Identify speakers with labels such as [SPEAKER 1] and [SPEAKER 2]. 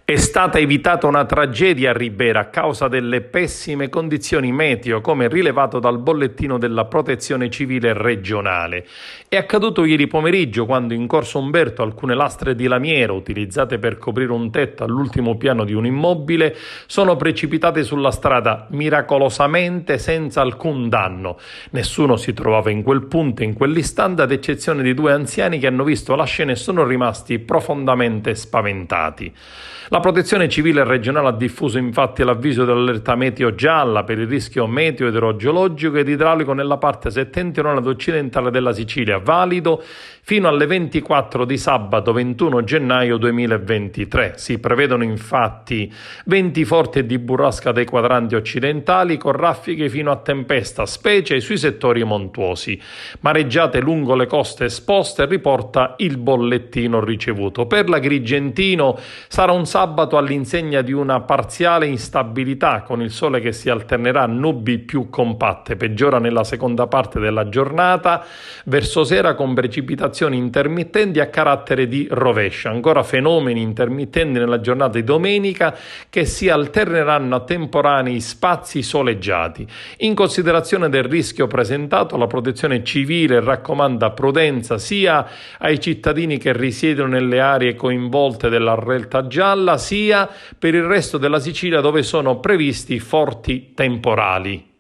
[SPEAKER 1] È stata evitata una tragedia a Ribera a causa delle pessime condizioni meteo, come rilevato dal bollettino della Protezione Civile regionale. È accaduto ieri pomeriggio quando in Corso Umberto alcune lastre di lamiero utilizzate per coprire un tetto all'ultimo piano di un immobile sono precipitate sulla strada miracolosamente senza alcun danno. Nessuno si trovava in quel punto in quell'istante ad eccezione di due anziani che hanno visto la scena e sono rimasti profondamente spaventati. La Protezione Civile regionale ha diffuso infatti l'avviso dell'allerta meteo gialla per il rischio meteo idrogeologico ed idraulico nella parte settentrionale ed occidentale della Sicilia, valido fino alle 24 di sabato 21 gennaio 2023. Si prevedono infatti venti forti e di burrasca dai quadranti occidentali con raffiche fino a tempesta, specie sui settori montuosi. Mareggiate lungo le coste esposte, riporta il bollettino ricevuto. Per l'Agrigentino sarà un sabato all'insegna di una parziale instabilità, con il sole che si alternerà a nubi più compatte, peggiora nella seconda parte della giornata, verso sera con precipitazioni intermittenti a carattere di rovescia, ancora fenomeni intermittenti nella giornata di domenica che si alterneranno a temporanei spazi soleggiati. In considerazione del rischio presentato, la Protezione Civile raccomanda prudenza sia ai cittadini che risiedono nelle aree coinvolte dall'allerta gialla, sia per il resto della Sicilia dove sono previsti forti temporali.